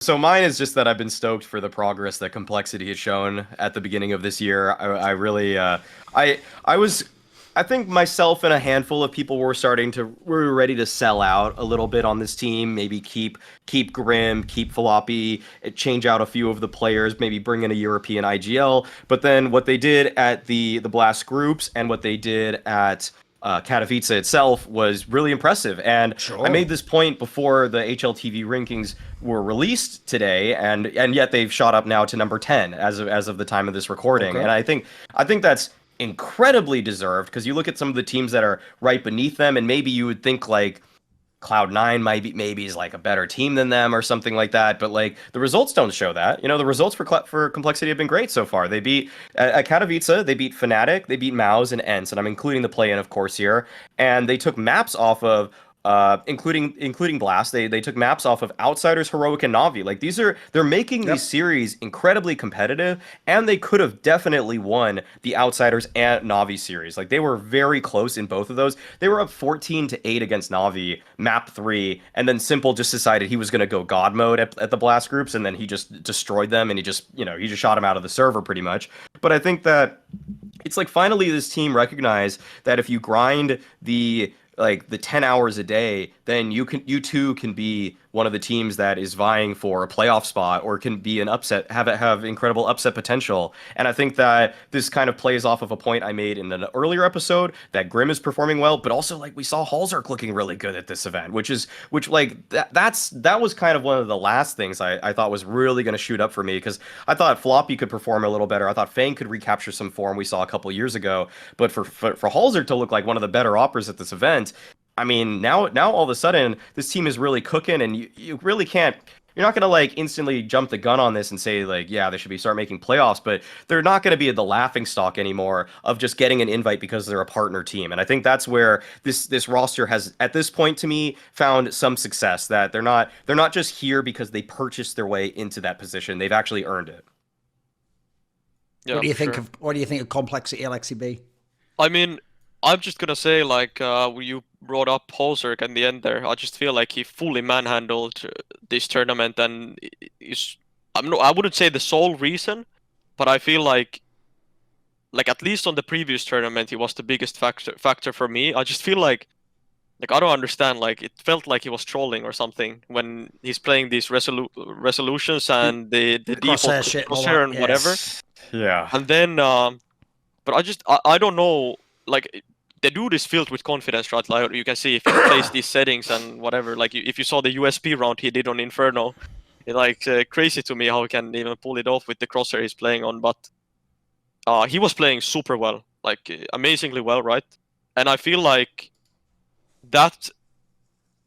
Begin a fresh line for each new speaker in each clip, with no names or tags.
So mine is just that I've been stoked for the progress that Complexity has shown at the beginning of this year. I really, I was, I think myself and a handful of people were ready to sell out a little bit on this team. Maybe keep Grim, keep Floppy, change out a few of the players, maybe bring in a European IGL. But then what they did at the Blast groups and what they did at Katowice itself was really impressive. And I
Sure.
made this point before the HLTV rankings were released today, and yet they've shot up now to number 10 as of the time of this recording.
Okay.
And I think that's incredibly deserved because you look at some of the teams that are right beneath them, and maybe you would think like Cloud9 maybe is like a better team than them or something like that, but like the results don't show that. The results for Complexity have been great so far. They beat at Katowice, they beat Fnatic, they beat Mouse and Ents, and I'm including the play-in of course here, and they took maps off of including Blast. They took maps off of Outsiders, Heroic, and Navi. Like they're making these series incredibly competitive, and they could have definitely won the Outsiders and Navi series. Like they were very close in both of those. They were up 14-8 against Navi, map 3, and then Simple just decided he was gonna go God mode at the Blast groups, and then he just destroyed them, and he just shot him out of the server pretty much. But I think that it's like finally this team recognized that if you grind the 10 hours a day, then you too can be one of the teams that is vying for a playoff spot or can be an upset, have incredible upset potential. And I think that this kind of plays off of a point I made in an earlier episode that Grim is performing well, but also like we saw Halzark looking really good at this event, which that was kind of one of the last things I thought was really going to shoot up for me, because I thought Floppy could perform a little better. I thought Fang could recapture some form we saw a couple years ago, but for Halzark to look like one of the better operas at this event, I mean, now all of a sudden this team is really cooking, and you really can't. You're not gonna like instantly jump the gun on this and say like, yeah, they should start making playoffs, but they're not gonna be the laughing stock anymore of just getting an invite because they're a partner team. And I think that's where this roster has, at this point to me, found some success. That they're not just here because they purchased their way into that position. They've actually earned it.
Yeah,
What do you think of Complexity LXCB?
I mean, I'm just gonna say, like, you brought up Halzark at the end there. I just feel like he fully manhandled this tournament, and I wouldn't say the sole reason, but I feel like at least on the previous tournament, he was the biggest factor for me. I just feel like I don't understand. Like it felt like he was trolling or something when he's playing these resolutions and the default crosshair and whatever.
Yeah.
And then, but I don't know. Like the dude is filled with confidence, right? Like you can see if he plays these settings and whatever. Like if you saw the USP round he did on Inferno, it's like crazy to me how he can even pull it off with the crosshair he's playing on. But he was playing super well, like amazingly well, right? And I feel like that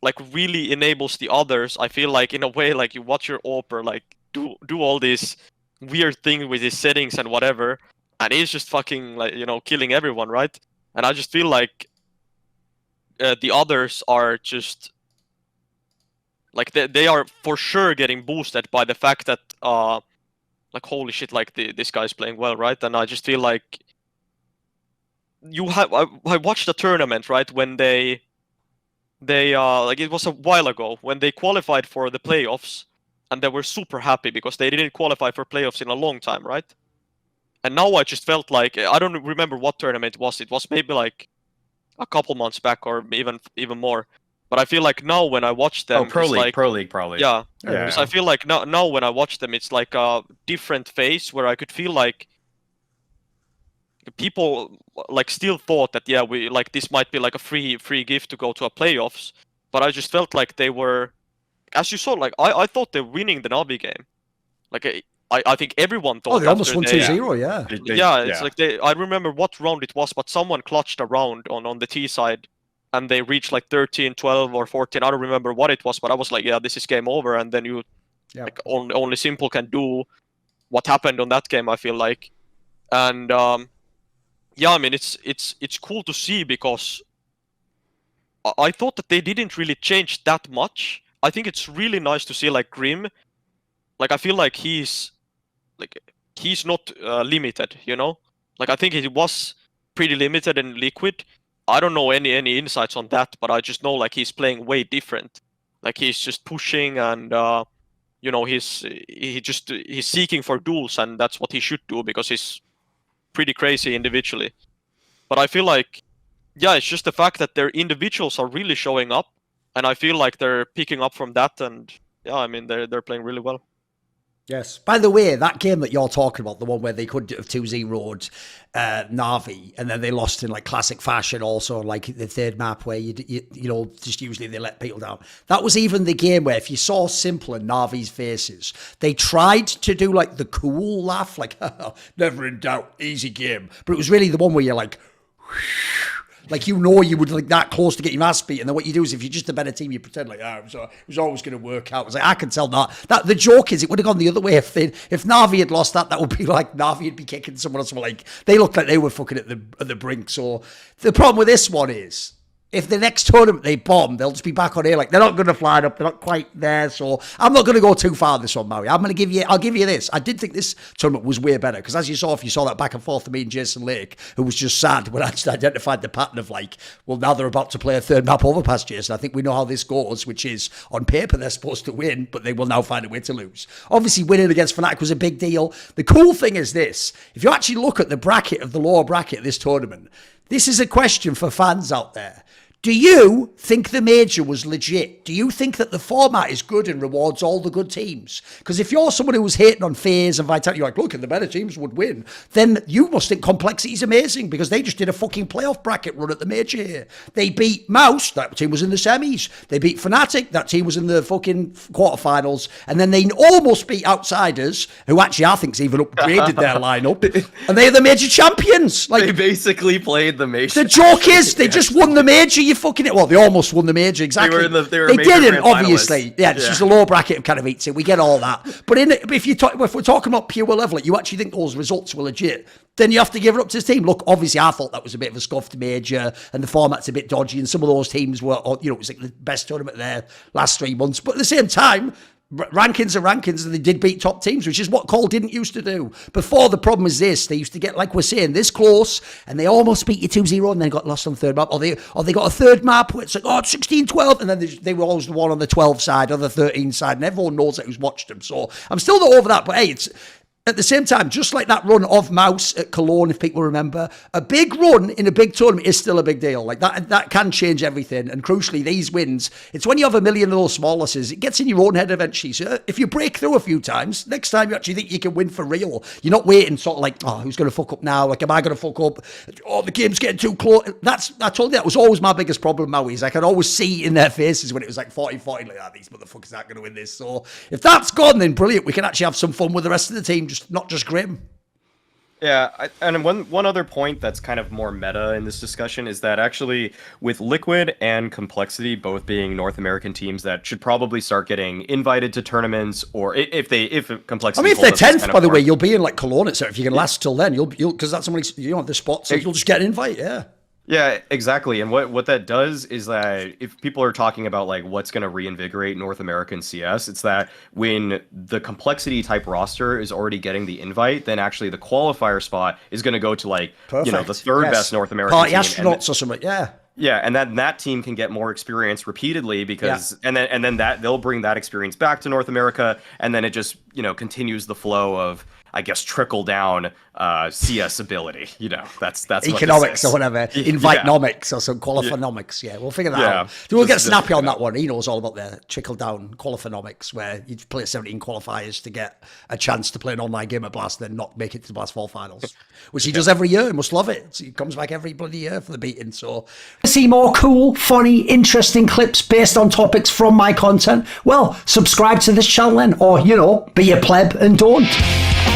like really enables the others. I feel like in a way, like you watch your Oper like do all these weird things with his settings and whatever, and he's just fucking like killing everyone, right? And I just feel like the others are just like they are for sure getting boosted by the fact that like holy shit, like this guy's playing well, right? And I just feel like I watched the tournament, right, when they like it was a while ago when they qualified for the playoffs, and they were super happy because they didn't qualify for playoffs in a long time, right? And now I just felt like I don't remember what tournament it was. It was maybe like a couple months back or even more. But I feel like now when I watch them,
Pro League,
like,
Pro League probably.
Yeah,
Yeah.
because I feel like now when I watch them, it's like a different phase where I could feel like people like still thought that we like this might be like a free gift to go to a playoffs, but I just felt like they were, as you saw, like I thought they're winning the Navi game. Like I think everyone thought.
Oh, they almost won 2-0, yeah.
It's like I remember what round it was, but someone clutched a round on the T side, and they reached like 13, 12, or 14. I don't remember what it was, but I was like, yeah, this is game over. And then like only Simple can do what happened on that game, I feel like. And yeah, I mean it's cool to see because I thought that they didn't really change that much. I think it's really nice to see like Grim. Like I feel like he's not limited, Like I think he was pretty limited in Liquid. I don't know any insights on that, but I just know like he's playing way different. Like he's just pushing and you know, he's seeking for duels, and that's what he should do because he's pretty crazy individually. But I feel like, yeah, it's just the fact that their individuals are really showing up, and I feel like they're picking up from that, and yeah, I mean, they're playing really well.
Yes. By the way, that game that you're talking about, the one where they could have 2-0'd Na'Vi, and then they lost in like classic fashion also, like the third map where you know, just usually they let people down. That was even the game where if you saw Simple and Na'Vi's faces, they tried to do like the cool laugh, like, never in doubt, easy game. But it was really the one where you're like, like, you know, you would like that close to getting your ass beat, and then what you do is if you're just a better team, you pretend like, it was always going to work out. It was like, I can tell that the joke is it would have gone the other way if Na'Vi had lost that would be like Na'Vi would be kicking someone else. Like, they looked like they were fucking at the brink. So the problem with this one is, if the next tournament they bomb, they'll just be back on here. Like, they're not going to fly it up. They're not quite there. So I'm not going to go too far this one, Maui. I'll give you this. I did think this tournament was way better because as you saw, if you saw that back and forth of me and Jason Lake, who was just sad when I actually identified the pattern of like, well, now they're about to play a third map overpass, Jason. I think we know how this goes, which is on paper they're supposed to win, but they will now find a way to lose. Obviously, winning against Fnatic was a big deal. The cool thing is this. If you actually look at the bracket of the lower bracket of this tournament, this is a question for fans out there. Do you think the major was legit? Do you think that the format is good and rewards all the good teams? Because if you're someone who was hating on FaZe and Vitality, you're like, look, the better teams would win, then you must think Complexity is amazing because they just did a fucking playoff bracket run at the major here. They beat Mouse, that team was in the semis. They beat Fnatic, that team was in the fucking quarterfinals. And then they almost beat Outsiders, who actually I think's even upgraded their lineup. And they're the major champions. Like,
they basically played the major.
The joke is they just won the major. You fucking it. Well, they almost won the major. Exactly.
They
didn't, obviously. Yeah, it's just a low bracket of kind of eats it. We get all that. But if we're talking about pure level, you actually think those results were legit, then you have to give it up to the team. Look, obviously, I thought that was a bit of a scuffed major, and the format's a bit dodgy, and some of those teams were, you know, it was like the best tournament there last 3 months. But at the same time, rankings are rankings, and they did beat top teams, which is what Cole didn't used to do. Before, the problem is this: they used to get, like we're saying, this close, and they almost beat you 2-0, and then got lost on the third map, or they got a third map where it's like, it's 16-12, and then they were always the one on the 12 side or the 13 side, and everyone knows that who's watched them. So I'm still not over that, but hey, it's at the same time, just like that run of Mouse at Cologne, if people remember, a big run in a big tournament is still a big deal. Like that can change everything. And crucially, these wins, it's when you have a million of those small losses, it gets in your own head eventually. So if you break through a few times, next time you actually think you can win for real. You're not waiting sort of like, who's going to fuck up now? Like, am I going to fuck up? The game's getting too close. I told you that was always my biggest problem, Maui, is I could always see in their faces when it was like 40-40, like, these motherfuckers aren't going to win this. So if that's gone, then brilliant. We can actually have some fun with the rest of the team, not just grim.
Yeah, and one other point that's kind of more meta in this discussion is that actually with Liquid and Complexity both being North American teams that should probably start getting invited to tournaments, or if Complexity.
I mean, if they're 10th, by the way, you'll be in like Cologne. So if you can last till then, you'll because that's somebody, you know, the spots, so you'll just get an invite. Yeah.
Yeah, exactly. And what that does is that if people are talking about like what's going to reinvigorate North American CS, it's that when the Complexity type roster is already getting the invite, then actually the qualifier spot is going to go to like,
Perfect.
You know, the third best North American
Party
team.
Astronauts or something. Yeah.
Yeah, and that team can get more experience repeatedly because and then that they'll bring that experience back to North America, and then it just, you know, continues the flow of, I guess, trickle down CS ability. You know, that's
economics
what
or whatever, invite-nomics or some qualifinomics. Yeah, we'll figure that out. We'll get Snappy on that one. He knows all about the trickle down qualifinomics, where you play 17 qualifiers to get a chance to play an online game at Blast, then not make it to the Blast 4 finals, which he does every year. He must love it. So he comes back every bloody year for the beating. So see more cool, funny, interesting clips based on topics from my content? Well, subscribe to this channel then, or, you know, be a pleb and don't.